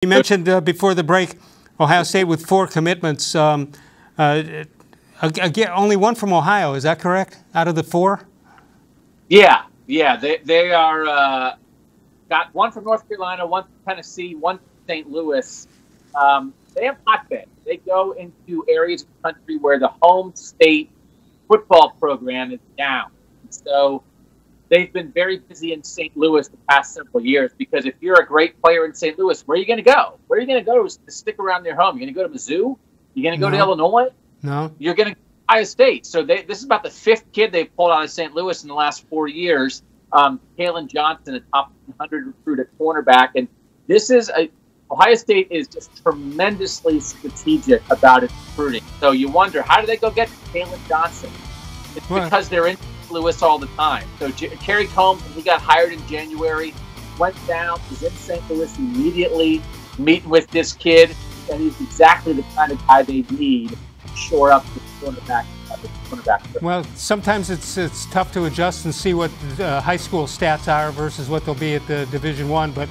You mentioned before the break, Ohio State with 4 commitments. Again, only one from Ohio. Is that correct? Out of the 4? Yeah. They are got one from North Carolina, one from Tennessee, one from St. Louis. They have hotbeds. They go into areas of the country where the home state football program is down. So they've been very busy in St. Louis the past several years because if you're a great player in St. Louis, where are you going to go? Where are you going to go to stick around your home? You're going to go to Mizzou? You're going to go to Illinois? No. You're going to go to Ohio State. So this is about the 5th kid they've pulled out of St. Louis in the last 4 years. Jakailin-Johnson, a top 100 recruit at cornerback. And Ohio State is just tremendously strategic about its recruiting. So you wonder, how do they go get Jakailin-Johnson? It's because they're in Louis all the time. So Kerry Combs, when he got hired in January, went down, was in St. Louis immediately, meeting with this kid, and he's exactly the kind of guy they need to shore up the cornerback. Well, sometimes it's tough to adjust and see what high school stats are versus what they'll be at the Division I. But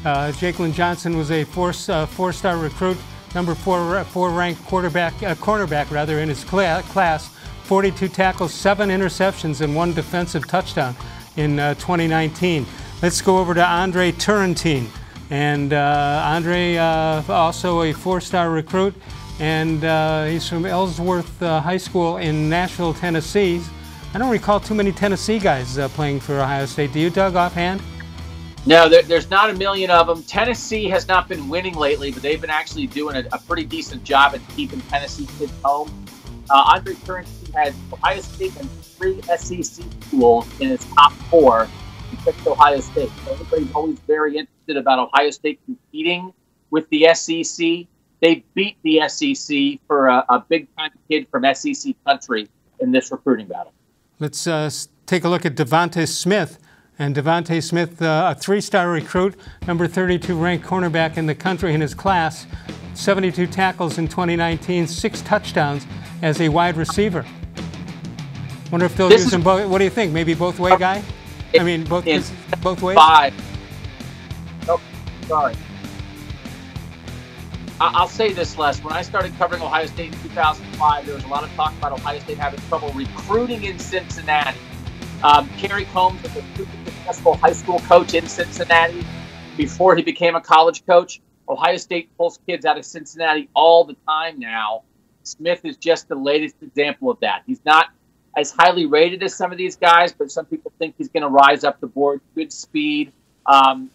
Jakailin-Johnson was a four-star recruit, number 4 ranked cornerback in his class. 42 tackles, 7 interceptions, and 1 defensive touchdown in 2019. Let's go over to andre-turrentine. And Andre, also a 4-star recruit, and he's from Ellsworth High School in Nashville, Tennessee. I don't recall too many Tennessee guys playing for Ohio State. Do you, Doug, offhand? No, there's not a million of them. Tennessee has not been winning lately, but they've been actually doing a pretty decent job at keeping Tennessee kids home. Andre-turrentine had Ohio State and 3 SEC schools in his top 4. He picked Ohio State. So everybody's always very interested about Ohio State competing with the SEC. They beat the SEC for a big-time kid from SEC country in this recruiting battle. Let's take a look at devonta-smith. And devonta-smith, a 3-star recruit, number 32 ranked cornerback in the country in his class, 72 tackles in 2019, 6 touchdowns as a wide receiver. Wonder if they'll use him both. What do you think? Maybe both-way guy? I mean, both ways? 5. Oh, sorry. I'll say this, Les. When I started covering Ohio State in 2005, there was a lot of talk about Ohio State having trouble recruiting in Cincinnati. Kerry Combs was a super successful high school coach in Cincinnati before he became a college coach. Ohio State pulls kids out of Cincinnati all the time now. Smith is just the latest example of that. He's not as highly rated as some of these guys, but some people think he's going to rise up the board. Good speed,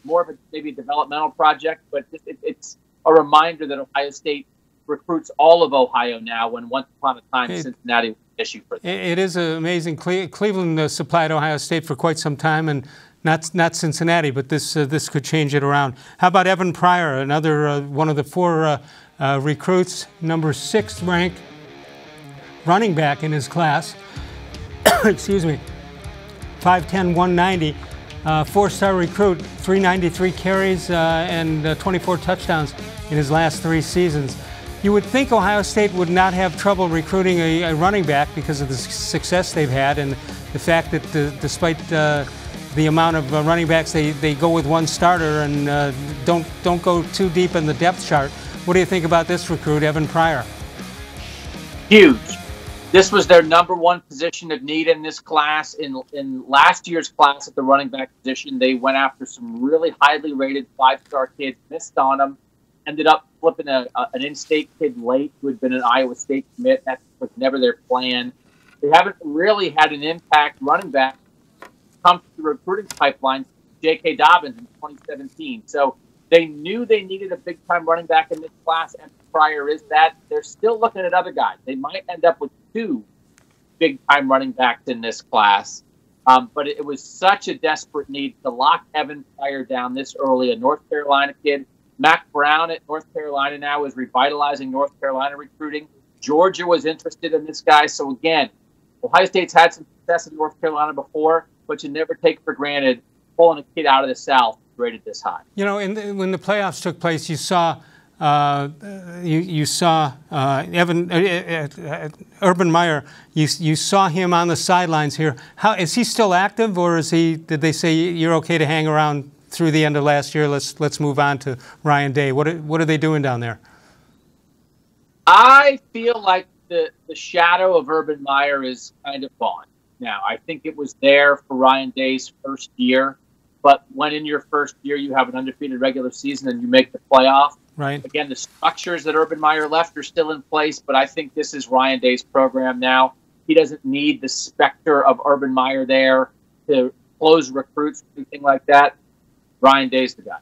more of maybe a developmental project, but it's a reminder that Ohio State recruits all of Ohio now when once upon a time Cincinnati was an issue for them. It is amazing. Cleveland supplied Ohio State for quite some time, and not Cincinnati, but this could change it around. How about evan-pryor, another one of the 4 recruits, number 6 ranked running back in his class. Excuse me, 5'10", 190, 4-star recruit, 393 carries and 24 touchdowns in his last 3 seasons. You would think Ohio State would not have trouble recruiting a running back because of the success they've had and the fact that despite the amount of running backs, they go with 1 starter and don't go too deep in the depth chart. What do you think about this recruit, evan-pryor? Huge. This was their number 1 position of need in this class. In last year's class at the running back position, they went after some really highly rated 5-star kids, missed on them, ended up flipping an in-state kid late who had been an Iowa State commit. That was never their plan. They haven't really had an impact running back come to the recruiting pipeline, J.K. Dobbins in 2017. So they knew they needed a big-time running back in this class, and Pryor is that. They're still looking at other guys. They might end up with 2 big-time running backs in this class. But it was such a desperate need to lock evan-pryor down this early, a North Carolina kid. Mac Brown at North Carolina now is revitalizing North Carolina recruiting. Georgia was interested in this guy. So, again, Ohio State's had some success in North Carolina before, but you never take for granted pulling a kid out of the South rated this high. You know, when the playoffs took place, you saw Urban Meyer. You saw him on the sidelines here. How is he still active, or did they say you're okay to hang around through the end of last year. Let's move on to Ryan Day. What are they doing down there? I feel like the shadow of Urban Meyer is kind of gone now. I think it was there for Ryan Day's first year, but when in your first year you have an undefeated regular season and you make the playoff, right? Again, the structures that Urban Meyer left are still in place, but I think this is Ryan Day's program now. He doesn't need the specter of Urban Meyer there to close recruits or anything like that. Ryan Day's the guy.